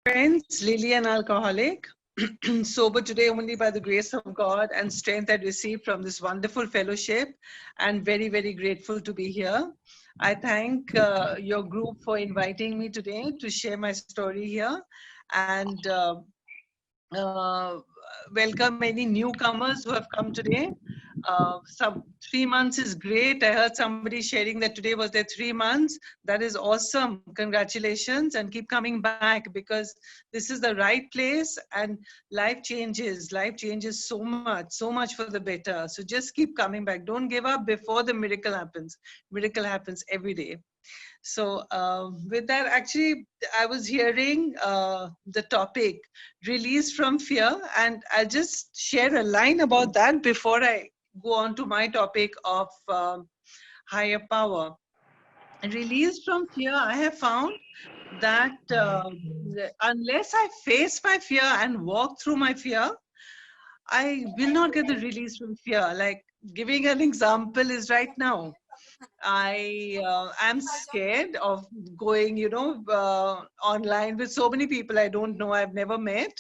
Friends, Lily an alcoholic, sober today only by the grace of God and strength I received from this wonderful fellowship, and very, very grateful to be here. I thank your group for inviting me today to share my story here, and uh, welcome any newcomers who have come today. Some 3 months is great. I heard somebody sharing that today was their 3 months. That is awesome. Congratulations, and keep coming back, because this is the right place, and life changes. Life changes so much for the better. So just keep coming back. Don't give up before the miracle happens. Miracle happens every day. So with that, actually, I was hearing the topic release from fear, and I'll just share a line about that before I go on to my topic of higher power. Release from fear, I have found that unless I face my fear and walk through my fear, I will not get the release from fear. Like, giving an example is right now. I am scared of going, online with so many people I don't know, I've never met.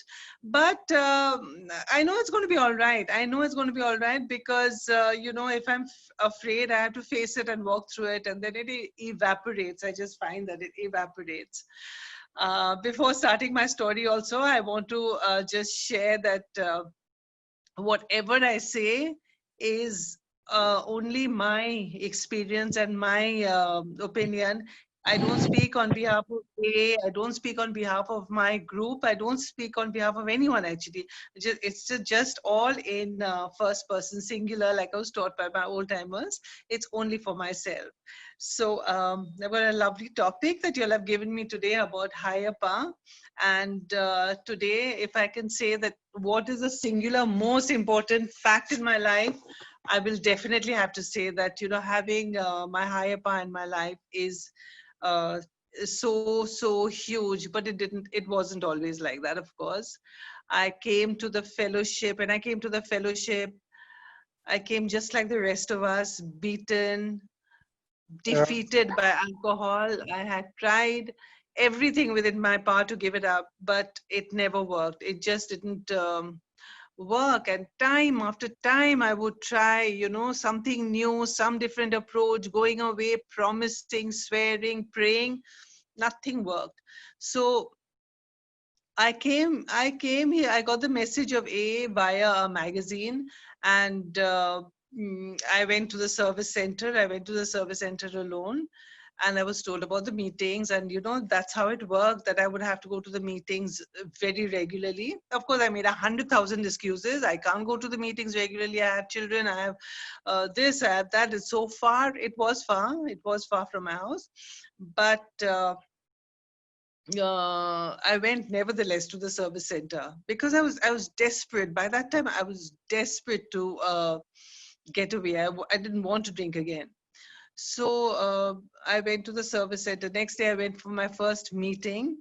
But I know it's going to be all right. I know it's going to be all right because, if I'm afraid, I have to face it and walk through it, and then it evaporates. I just find that it evaporates. Before starting my story, also, I want to just share that. Whatever I say is only my experience and my opinion. I don't speak on behalf of I don't speak on behalf of my group. I don't speak on behalf of anyone, actually. It's just all in first person singular, like I was taught by my old timers. It's only for myself. So I've got a lovely topic that you'll have given me today about higher power. And today, if I can say that what is the singular most important fact in my life, I will definitely have to say that, having my higher power in my life is uh, so huge. But it wasn't always like that, of course. I came to the fellowship, and I came to the fellowship. I came just like the rest of us, beaten, defeated by alcohol. I had tried everything within my power to give it up, but it never worked. It just didn't work. And time after time, I would try, something new, some different approach, going away, promising, swearing, praying. Nothing worked. So I came here. I got the message of AA via a magazine, and I went to the service center. I went to the service center alone, and I was told about the meetings. And that's how it worked. That I would have to go to the meetings very regularly. Of course, I made 100,000 excuses. I can't go to the meetings regularly. I have children. I have this. I have that. It's so far. It was far. It was far from my house, but. I went nevertheless to the service center because I was desperate. By that time, I was desperate to get away. I didn't want to drink again. So I went to the service center. Next day, I went for my first meeting,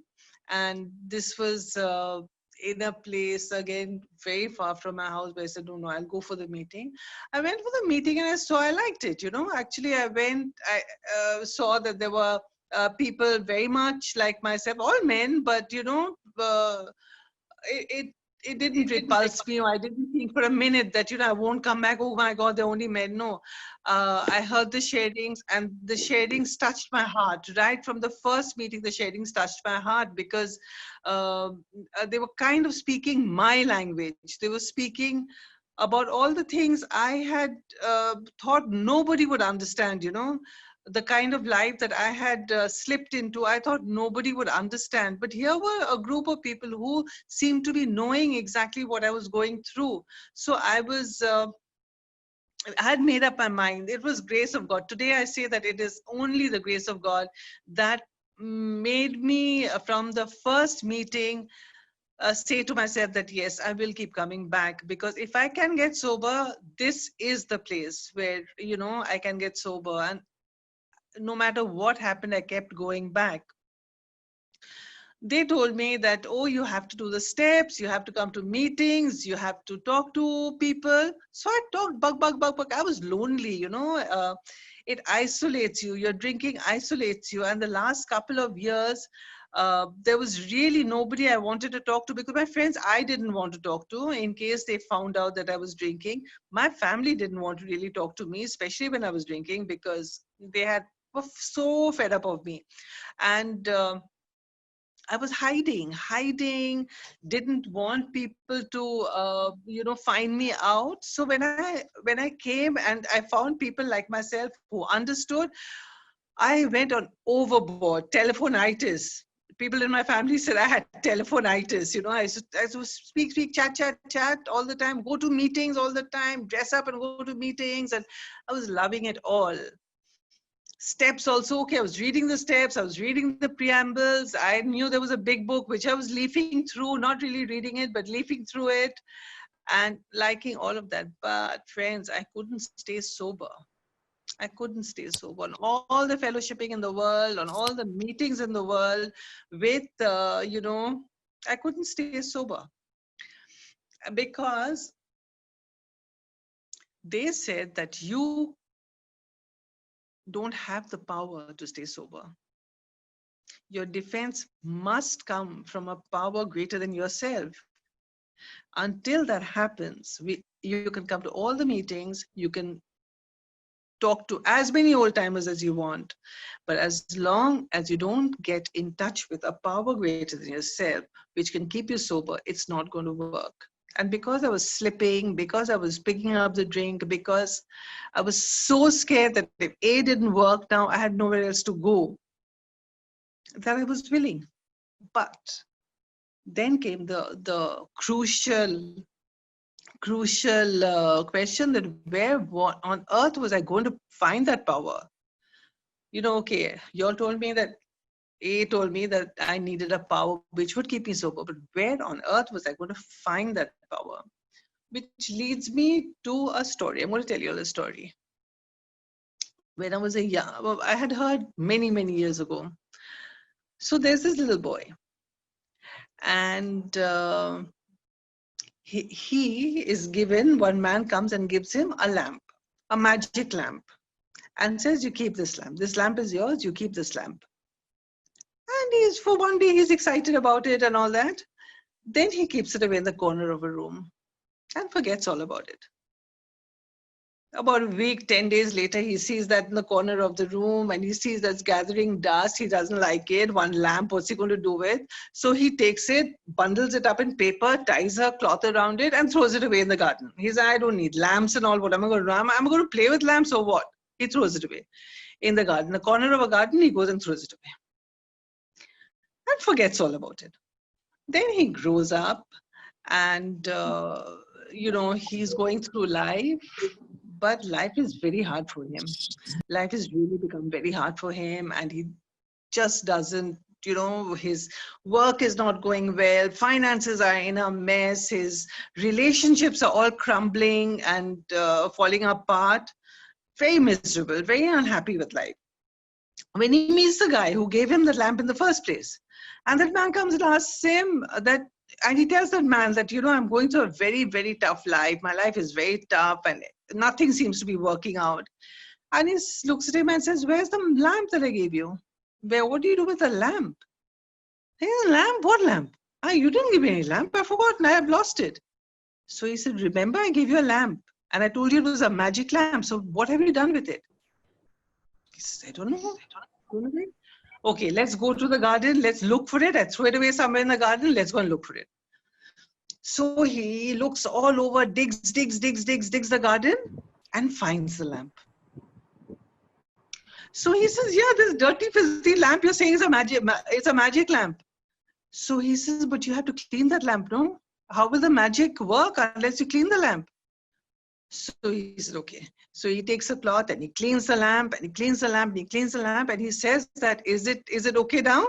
and this was in a place again very far from my house. But I said, no, I'll go for the meeting. I went for the meeting, and I liked it. Actually, I went. I saw that there were people very much like myself, all men, but it, it it didn't repulse me, or I didn't think for a minute that I won't come back. Oh my God, they're only men. No, I heard the sharings, and the sharings touched my heart right from the first meeting. The sharings touched my heart because uh, they were kind of speaking my language. They were speaking about all the things I had thought nobody would understand. The kind of life that I had slipped into, I thought nobody would understand. But here were a group of people who seemed to be knowing exactly what I was going through. So I had made up my mind. It was grace of God. Today I say that it is only the grace of God that made me, from the first meeting, say to myself that yes, I will keep coming back, because if I can get sober, this is the place where I can get sober. And no matter what happened, I kept going back. They told me that, oh, you have to do the steps, you have to come to meetings, you have to talk to people. So I talked, bug. I was lonely, it isolates you. Your drinking isolates you. And the last couple of years, There was really nobody I wanted to talk to, because my friends I didn't want to talk to in case they found out that I was drinking. My family didn't want to really talk to me, especially when I was drinking, because they were so fed up of me. And I was hiding, didn't want people to, find me out. So when I came and I found people like myself who understood, I went on overboard, telephonitis. People in my family said I had telephonitis. I used to speak, chat all the time, go to meetings all the time, dress up and go to meetings. And I was loving it all. Steps also, okay, I was reading the steps, I was reading the preambles. I knew there was a big book which I was leafing through, not really reading it, but leafing through it and liking all of that. But friends, I couldn't stay sober. I couldn't stay sober on all the fellowshipping in the world, on all the meetings in the world with, I couldn't stay sober because they said that you don't have the power to stay sober. Your defense must come from a power greater than yourself. Until that happens, you can come to all the meetings, you can talk to as many old timers as you want, but as long as you don't get in touch with a power greater than yourself, which can keep you sober, it's not going to work. And because I was slipping, because I was picking up the drink, because I was so scared that if A didn't work now, I had nowhere else to go, that I was willing. But then came the crucial question that what on earth was I going to find that power? Okay, you all told me that A told me that I needed a power which would keep me sober, but where on earth was I going to find that power? Which leads me to a story. I'm going to tell you a story. When I was I had heard many years ago. So there's this little boy, and he is given, one man comes and gives him a lamp, a magic lamp, and says, you keep this lamp. This lamp is yours, you keep this lamp. And for one day, he's excited about it and all that. Then he keeps it away in the corner of a room and forgets all about it. About a week, 10 days later, he sees that in the corner of the room and he sees that's gathering dust. He doesn't like it. One lamp, what's he going to do with? So he takes it, bundles it up in paper, ties a cloth around it and throws it away in the garden. He's like, I don't need lamps and all. What am I going to do? I'm going to play with lamps or what? He throws it away in the garden. The corner of a garden, he goes and throws it away and forgets all about it. Then he grows up and, he's going through life. But life is very hard for him. Life has really become very hard for him, and he just doesn't, his work is not going well. Finances are in a mess. His relationships are all crumbling and falling apart. Very miserable, very unhappy with life. When he meets the guy who gave him the lamp in the first place, and that man comes and asks him that, and he tells that man that, I'm going through a very tough life. My life is very tough and nothing seems to be working out. And he looks at him and says, where's the lamp that I gave you? What do you do with the lamp? Hey, lamp? What lamp? You didn't give me any lamp. I forgot. I have lost it. So he said, remember, I gave you a lamp. And I told you it was a magic lamp. So what have you done with it? He says, I don't know. Okay, let's go to the garden. Let's look for it. I threw it away somewhere in the garden. Let's go and look for it. So he looks all over, digs the garden and finds the lamp. So he says, yeah, this dirty, filthy lamp you're saying is it's a magic lamp. So he says, but you have to clean that lamp, no? How will the magic work unless you clean the lamp? So he said, okay. So he takes a cloth and he cleans the lamp and he cleans the lamp and he cleans the lamp and he says that, is it okay now?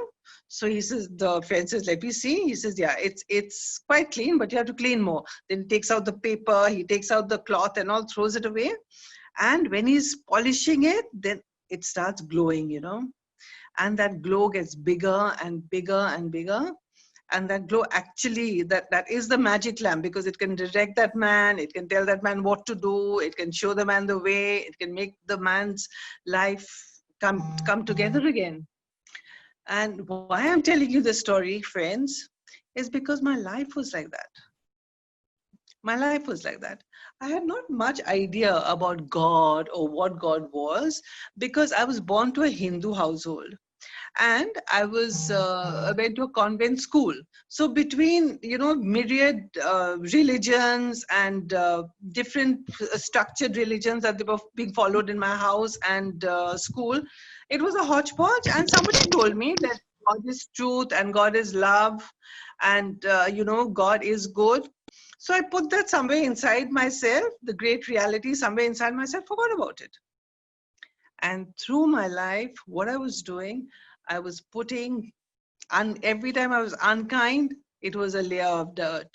So he says, the friend says, let me see. He says, yeah, it's quite clean, but you have to clean more. Then he takes out the paper, he takes out the cloth and all, throws it away. And when he's polishing it, then it starts glowing, and that glow gets bigger and bigger and bigger. And that glow actually, that is the magic lamp, because it can direct that man, it can tell that man what to do, it can show the man the way, it can make the man's life come together again. And why I'm telling you this story, friends, is because my life was like that. My life was like that. I had not much idea about God or what God was, because I was born to a Hindu household and I went to a convent school. So between myriad religions and different structured religions that they were being followed in my house and school, it was a hodgepodge. And somebody told me that God is truth and God is love, and God is good. So I put that somewhere inside myself, the great reality somewhere inside myself, forgot about it. And through my life, what I was doing, I was putting, and every time I was unkind, it was a layer of dirt.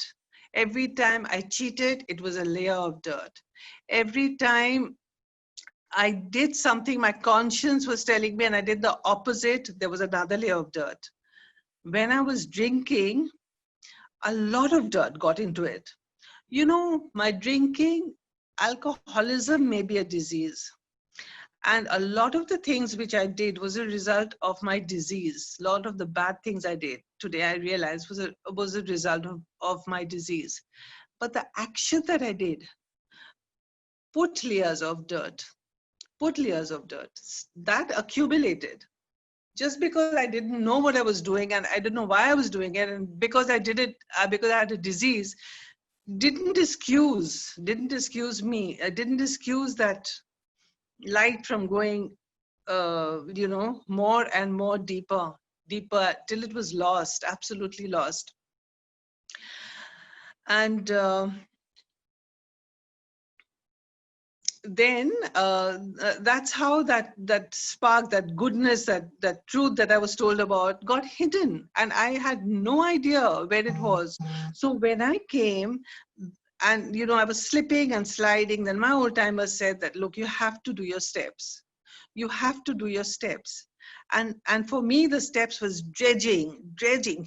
Every time I cheated, it was a layer of dirt. Every time I did something my conscience was telling me and I did the opposite, there was another layer of dirt. When I was drinking, a lot of dirt got into it. My drinking, alcoholism may be a disease. And a lot of the things which I did was a result of my disease. A lot of the bad things I did today, I realized was a result of my disease. But the action that I did put layers of dirt, put layers of dirt. That accumulated. Just because I didn't know what I was doing and I didn't know why I was doing it, and because I did it because I had a disease, didn't excuse me. Didn't excuse that light from going more and more deeper till it was lost, absolutely lost. And then that's how that spark, that goodness, that truth that I was told about got hidden, and I had no idea where it was. So when I came, and I was slipping and sliding, then my old timer said that, look, you have to do your steps. You have to do your steps. And for me, the steps was dredging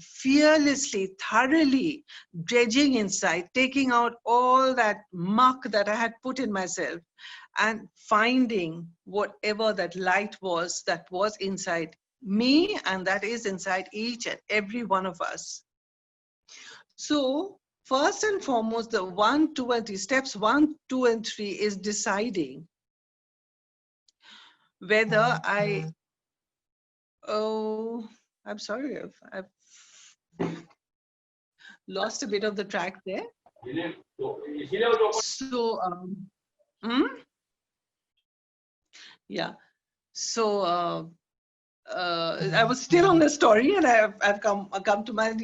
fearlessly, thoroughly dredging inside, taking out all that muck that I had put in myself and finding whatever that light was that was inside me and that is inside each and every one of us. So first and foremost, the 1, 2, and 3 steps, 1, 2, and 3 is deciding whether I'm sorry, I've lost a bit of the track there. So, hmm? Yeah. So, I was still on the story, and I've come to my,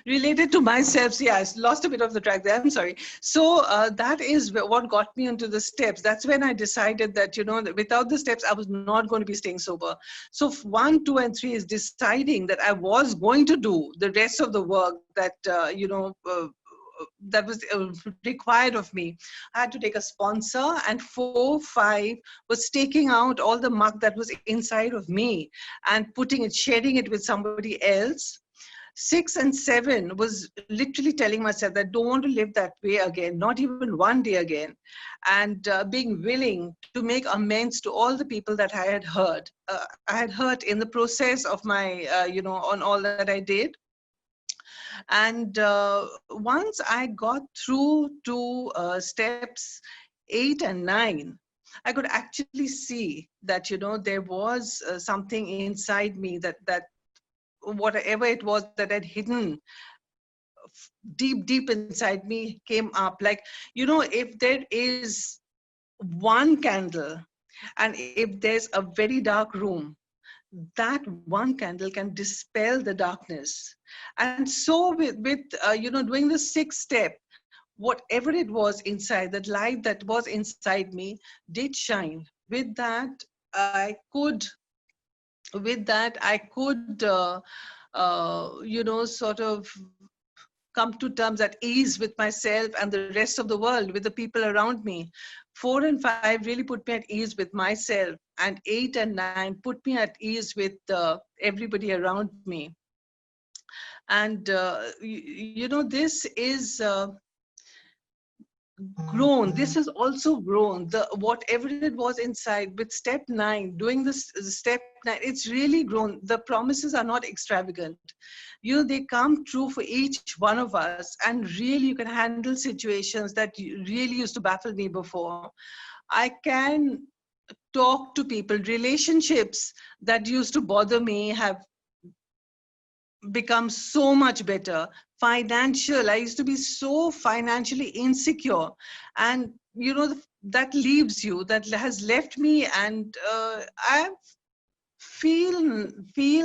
related to myself. So yeah, I lost a bit of the track there. I'm sorry. So that is what got me into the steps. That's when I decided that that without the steps, I was not going to be staying sober. So 1, 2, and 3 is deciding that I was going to do the rest of the work that that was required of me. I had to take a sponsor, and 4, 5 was taking out all the muck that was inside of me and putting it, sharing it with somebody else. 6 and 7 was literally telling myself that I don't want to live that way again, not even one day again, and being willing to make amends to all the people that I had hurt. I had hurt in the process of my, on all that I did. And once I got through to steps 8 and 9, I could actually see that there was something inside me that whatever it was that had hidden deep inside me came up. Like, if there is one candle and if there's a very dark room, that one candle can dispel the darkness. And so with doing the 6th step, whatever it was inside, that light that was inside me did shine. With that I could sort of come to terms at ease with myself and the rest of the world, with the people around me. 4 and 5 really put me at ease with myself, and 8 and 9 put me at ease with everybody around me. And this is grown. This has also grown. The whatever it was inside with step 9, doing this step 9, it's really grown. The promises are not extravagant. You know, they come true for each one of us, and really you can handle situations that really used to baffle me before. I can talk to people. Relationships that used to bother me have become so much better. Financial, I used to be so financially insecure, and you know, that leaves you, that has left me. And I feel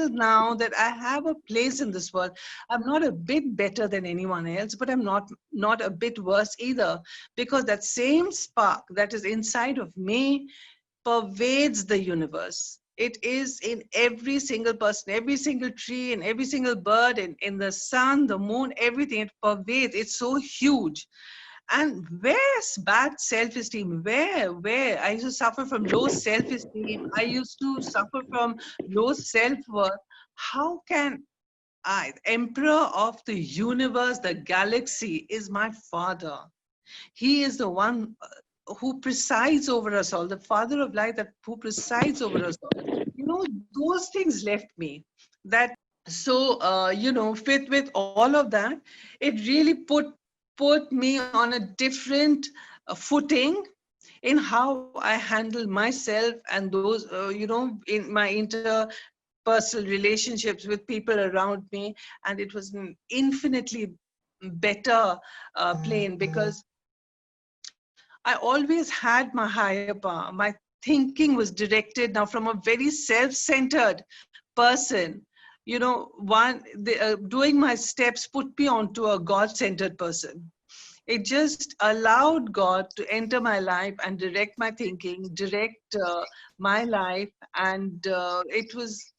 now that I have a place in this world. I'm not a bit better than anyone else, but I'm not a bit worse either, because that same spark that is inside of me pervades the universe. It is in every single person, every single tree, and every single bird, and in the sun, the moon, everything. It pervades. It's so huge. And where's bad self-esteem? Where? I used to suffer from low self-esteem. I used to suffer from low self-worth. How can I, the emperor of the universe, the galaxy, is my father. He is the one who presides over us all, the father of light that who presides over us all. You know, those things left me. That so you know, with all of that, it really put me on a different footing in how I handle myself and those you know, in my interpersonal relationships with people around me. And it was an infinitely better plane, because I always had my higher power. My thinking was directed now from a very self-centered person. You know, doing my steps put me onto a God-centered person. It just allowed God to enter my life and direct my thinking, direct my life, and there's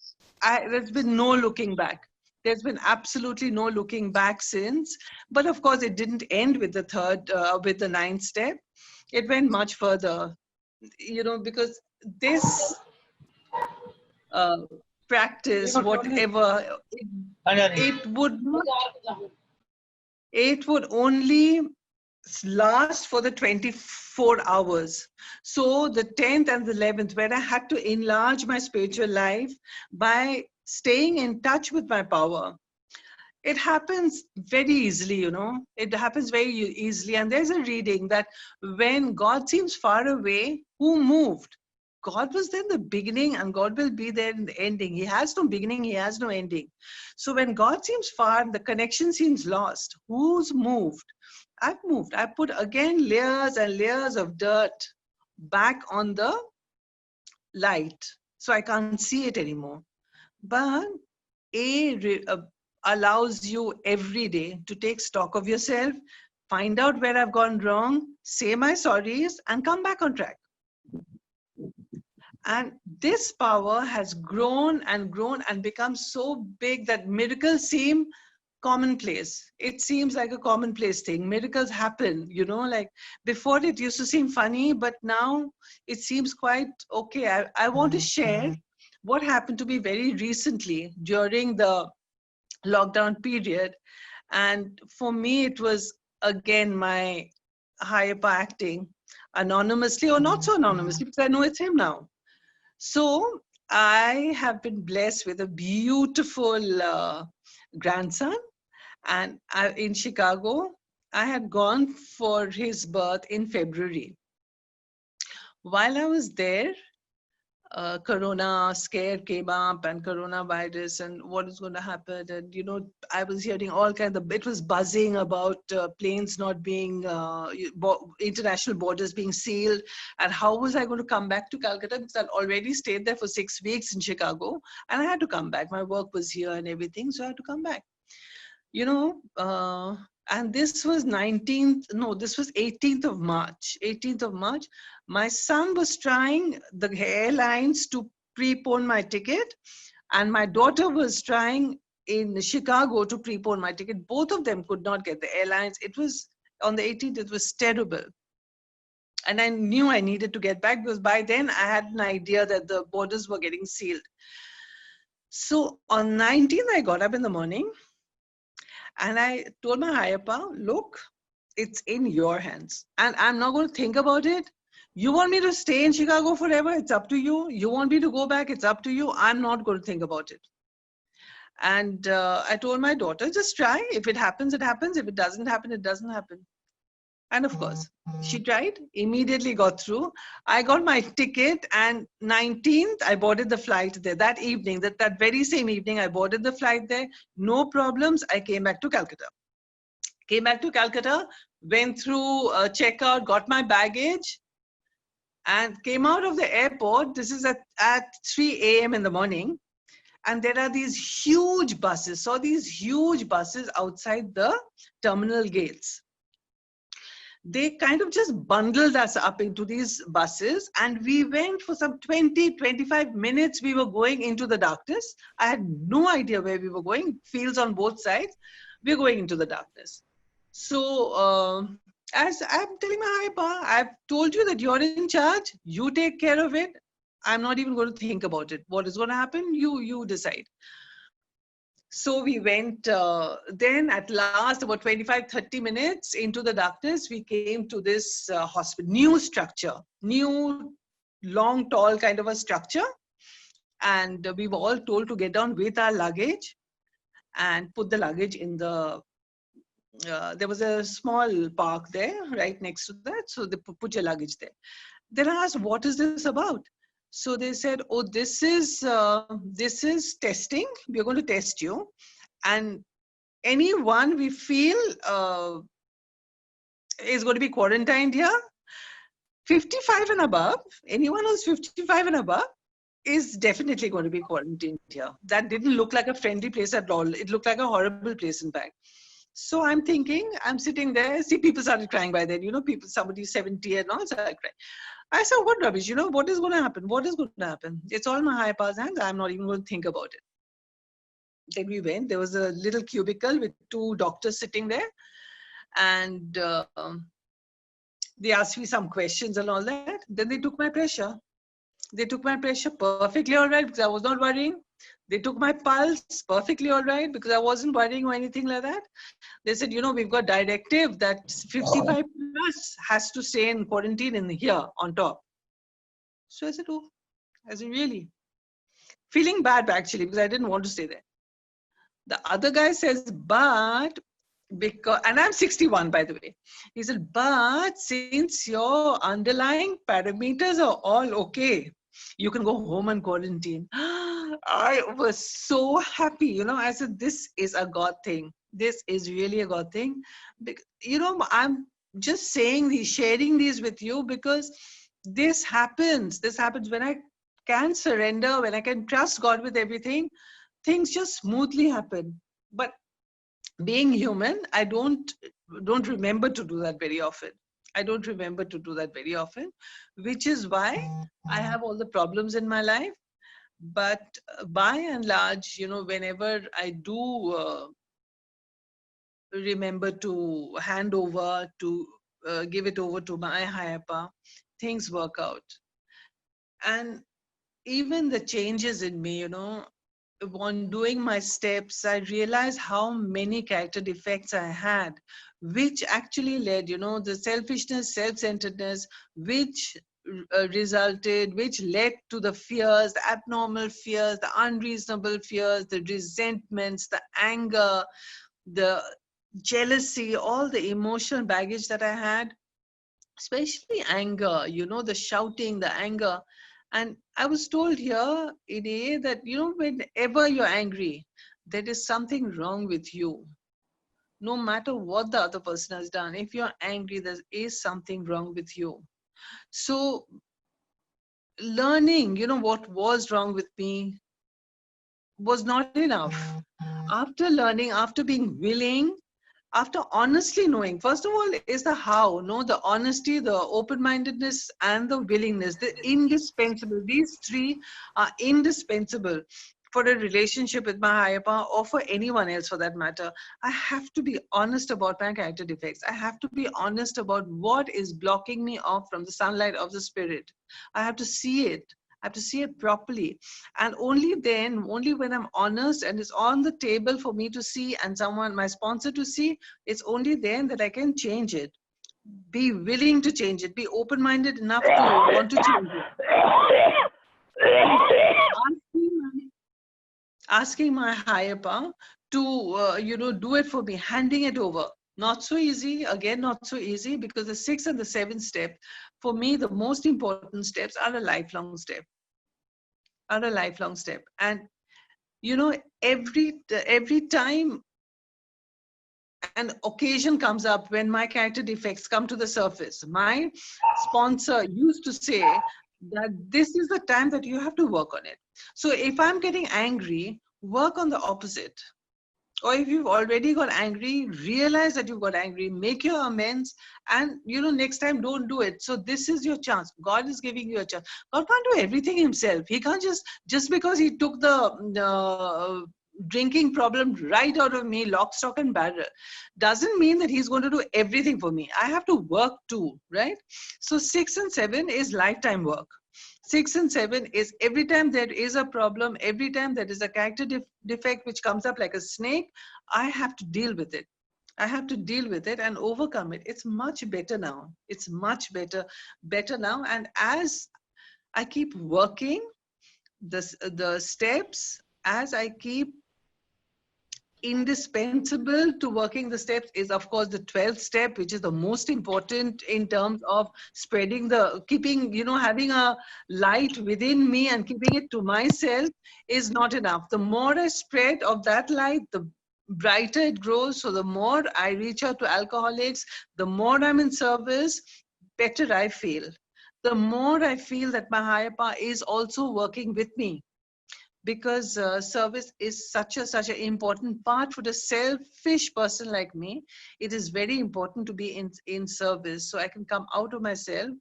been no looking back. There's been absolutely no looking back since. But of course, it didn't end with with the ninth step. It went much further, you know, because this uh, practice, whatever, it would not, it would only last for the 24 hours. So the 10th and the 11th, where I had to enlarge my spiritual life by staying in touch with my power. It happens very easily, you know, it happens very easily. And there's a reading that when God seems far away, who moved? God was there in the beginning, and God will be there in the ending. He has no beginning, he has no ending. So when God seems far, the connection seems lost. Who's moved? I've moved. I put again layers and layers of dirt back on the light, so I can't see it anymore. But allows you every day to take stock of yourself, find out where I've gone wrong, say my sorries, and come back on track. And this power has grown and grown and become so big that miracles seem commonplace. It seems like a commonplace thing. Miracles happen, you know, like before it used to seem funny, but now it seems quite okay. I want to share what happened to me very recently during the lockdown period. And for me, it was again my higher power acting anonymously or not so anonymously, because I know it's him now. So I have been blessed with a beautiful grandson. And in Chicago, I had gone for his birth in February. While I was there, corona scare came up, and coronavirus, and what is going to happen. And you know, I was hearing all kinds of, it was buzzing about planes not being international borders being sealed, and how was I going to come back to Calcutta, because I'd already stayed there for 6 weeks in Chicago, and I had to come back. My work was here and everything, so I had to come back, you know. And this was 19th, no, this was 18th of March. 18th of March, my son was trying the airlines to prepone my ticket, and my daughter was trying in Chicago to prepone my ticket. Both of them could not get the airlines. It was on the 18th, it was terrible. And I knew I needed to get back, because by then I had an idea that the borders were getting sealed. So on 19th, I got up in the morning, and I told my higher power, look, It's in your hands. And I'm not going to think about it. You want me to stay in Chicago forever? It's up to you. You want me to go back? It's up to you. I'm not going to think about it. And I told my daughter, just try. If it happens, it happens. If it doesn't happen, it doesn't happen. And of course, she tried, immediately got through. I got my ticket, and 19th, I boarded the flight there. That evening, that very same evening, I boarded the flight there. No problems. I came back to Calcutta. Went through checkout, got my baggage, and came out of the airport. This is at 3 a.m. in the morning. And there are these huge buses. So these huge buses outside the terminal gates. They kind of just bundled us up into these buses, and we went for some 20-25 minutes. We were going into the darkness. I had no idea where we were going. Fields on both sides. We're going into the darkness. So as I'm telling my higher power, I've told you that you're in charge. You take care of it. I'm not even going to think about it. What is going to happen? You decide. So we went, then at last, about 25-30 minutes into the darkness, we came to this hospital, new structure, new, long, tall kind of a structure. And we were all told to get down with our luggage and put the luggage in the, there was a small park there right next to that. So they put your luggage there. Then I asked, what is this about? So they said, oh, this is testing. We're going to test you. And anyone we feel is going to be quarantined here, 55 and above, anyone who's 55 and above is definitely going to be quarantined here. That didn't look like a friendly place at all. It looked like a horrible place, in fact. So I'm thinking, I'm sitting there. See, people started crying by then. You know, people, somebody 70 and all started crying. I said, what rubbish? You know, what is going to happen? What is going to happen? It's all my higher power's hands. I'm not even going to think about it. Then we went. There was a little cubicle with 2 doctors sitting there. And they asked me some questions and all that. Then they took my pressure. They took my pressure perfectly all right because I was not worrying. They took my pulse perfectly all right because I wasn't worrying or anything like that. They said, you know, we've got directive that 55 plus has to stay in quarantine in here on top. So I said, oh, I said, really? Feeling bad actually because I didn't want to stay there. The other guy says, but because, and I'm 61 by the way. He said, but since your underlying parameters are all okay, you can go home and quarantine. I was so happy, you know. I said, this is a God thing. This is really a God thing. You know, I'm just saying these, sharing these with you because this happens. This happens when I can surrender, when I can trust God with everything, things just smoothly happen. But being human, I don't remember to do that very often. I don't remember to do that very often, which is why I have all the problems in my life. But by and large, you know, whenever I do remember to hand over, to give it over to my higher power, things work out. And even the changes in me, you know, on doing my steps, I realized how many character defects I had, which actually led, you know, the selfishness, self-centeredness, which which led to the fears, the abnormal fears, the unreasonable fears, the resentments, the anger, the jealousy, all the emotional baggage that I had, especially anger, you know, the shouting, the anger. And I was told here, Ide, that, you know, whenever you're angry, there is something wrong with you. No matter what the other person has done, if you're angry, there is something wrong with you. So learning, you know, what was wrong with me was not enough. After learning, after being willing, after honestly knowing, first of all, is the how, no, the honesty, the open-mindedness, and the willingness, the indispensable. These 3 are indispensable for a relationship with my higher power or for anyone else for that matter. I have to be honest about my character defects. I have to be honest about what is blocking me off from the sunlight of the spirit. I have to see it. I have to see it properly. And only then, only when I'm honest and it's on the table for me to see and someone, my sponsor to see, it's only then that I can change it. Be willing to change it. Be open-minded enough to want to change it. Asking my higher power to, do it for me, handing it over. Not so easy, again, not so easy, because the 6th and the 7th step, for me, the most important steps are a lifelong step. And, every time an occasion comes up when my character defects come to the surface, my sponsor used to say that this is the time that you have to work on it. So if I'm getting angry, work on the opposite. Or if you've already got angry, realize that you've got angry, make your amends, and next time don't do it. So this is your chance. God is giving you a chance. God can't do everything himself. He can't just because he took the drinking problem right out of me, lock, stock, and barrel, doesn't mean that he's going to do everything for me. I have to work too, right? So 6 and 7 is lifetime work. 6 and 7 is every time there is a problem, every time there is a character defect which comes up like a snake, I have to deal with it. I have to deal with it and overcome it. It's much better now. It's much better now. And as I keep working the steps, as I keep indispensable to working the steps is, of course, the 12th step, which is the most important in terms of spreading keeping, having a light within me and keeping it to myself is not enough. The more I spread of that light, the brighter it grows. So the more I reach out to alcoholics, the more I'm in service, better I feel. The more I feel that my higher power is also working with me. Because service is such an important part for the selfish person like me. It is very important to be in service, so I can come out of myself.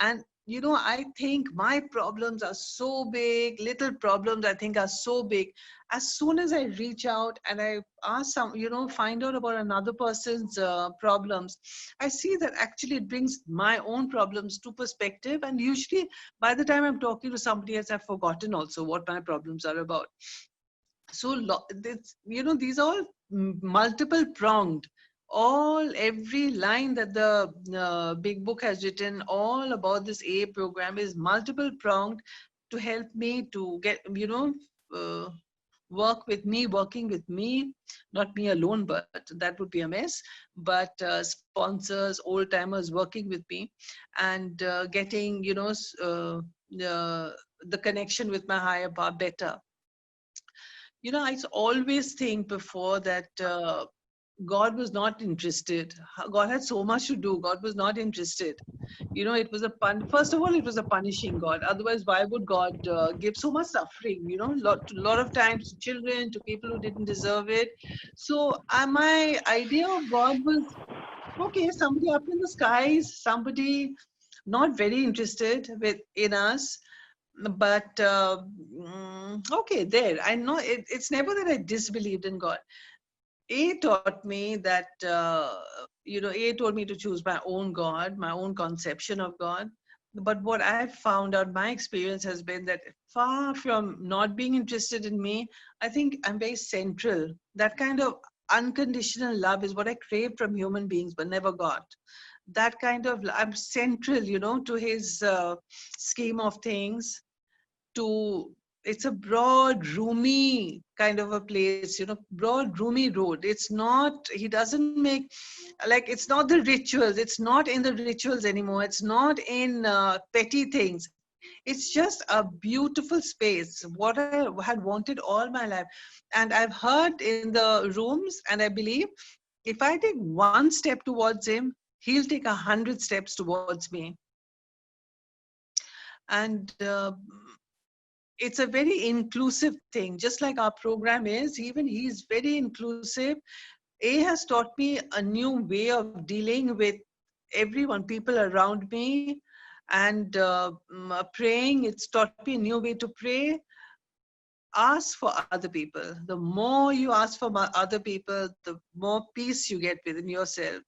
And I think my problems are so big, little problems I think are so big. As soon as I reach out and I ask find out about another person's problems, I see that actually it brings my own problems to perspective. And usually by the time I'm talking to somebody else, I've forgotten also what my problems are about. So these are all multiple pronged. Every line that the big book has written all about this AA program is multiple pronged to help me to get working with me, not me alone, but that would be a mess. But sponsors, old timers working with me, and getting the connection with my higher power better. I always think before that God was not interested. God had so much to do. God was not interested. It was first of all, it was a punishing God. Otherwise, why would God give so much suffering? Lot of times to children, to people who didn't deserve it. So my idea of God was, okay, somebody up in the skies, somebody not very interested in us. But okay, there. I know it's never that I disbelieved in God. A taught me that, A told me to choose my own God, my own conception of God. But what I've found out, my experience has been that far from not being interested in me, I think I'm very central. That kind of unconditional love is what I crave from human beings, but never got. That kind of, I'm central, to his scheme of things. It's a broad, roomy kind of a place, broad, roomy road. It's not, he doesn't make, like, it's not the rituals. It's not in the rituals anymore. It's not in petty things. It's just a beautiful space, what I had wanted all my life. And I've heard in the rooms, and I believe if I take one step towards him, he'll take 100 steps towards me. And it's a very inclusive thing, just like our program is. Even he's very inclusive. A has taught me a new way of dealing with everyone, people around me, and praying. It's taught me a new way to pray. Ask for other people. The more you ask for other people, the more peace you get within yourself.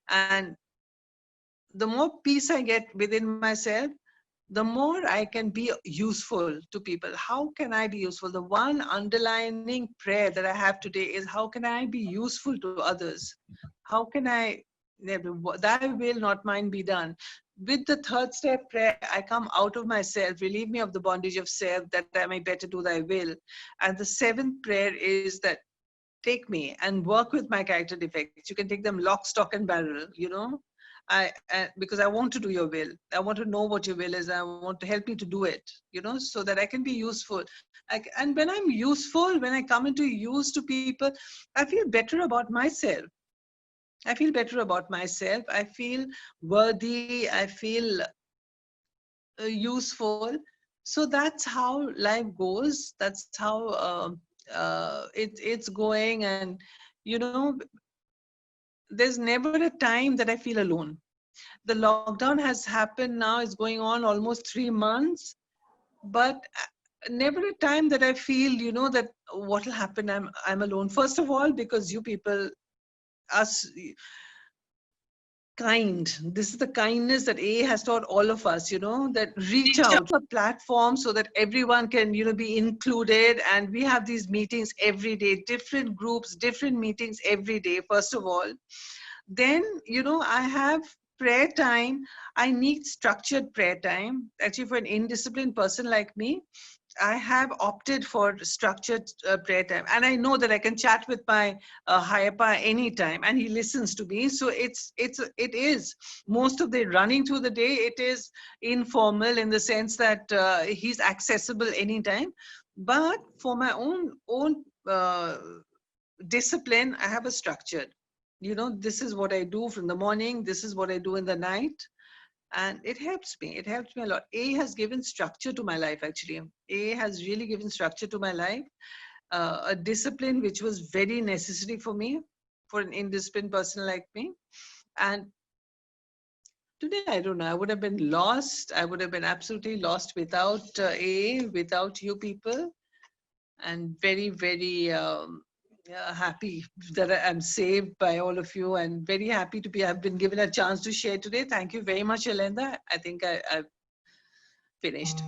And the more peace I get within myself, the more I can be useful to people. How can I be useful? The one underlining prayer that I have today is, how can I be useful to others? How can I, thy will, not mine, be done? With the third step prayer, I come out of myself, relieve me of the bondage of self, that I may better do thy will. And the seventh prayer is that, take me and work with my character defects. You can take them lock, stock, and barrel, you know. Because I want to do your will. I want to know what your will is. I want to help me to do it, you know, so that I can be useful. And when I'm useful, when I come into use to people, I feel better about myself. I feel better about myself. I feel worthy. I feel useful. So that's how life goes. That's how it's going. And, you know, there's never a time that I feel alone. The lockdown has happened now, it's going on almost 3 months, but never a time that I feel, you know, that what will happen, I'm alone. First of all, because you people, us, kind. This is the kindness that A has taught all of us, you know, that reach out a platform so that everyone can, you know, be included. And we have these meetings every day, different groups, different meetings every day, first of all. Then, you know, I have prayer time. I need structured prayer time. Actually, for an indisciplined person like me, I have opted for structured prayer time, and I know that I can chat with my higher power anytime, and he listens to me. So it is most of the running through the day. It is informal in the sense that he's accessible anytime. But for my own discipline, I have a structured. You know, this is what I do from the morning. This is what I do in the night, and it helps me. It helps me a lot. A has given structure to my life, actually. A has really given structure to my life, a discipline which was very necessary for me, for an indisciplined person like me. And today, I don't know, I would have been lost. I would have been absolutely lost without A, without you people. And very, very happy that I'm saved by all of you, and very happy to be, I've been given a chance to share today. Thank you very much, Yolanda. I think I've finished.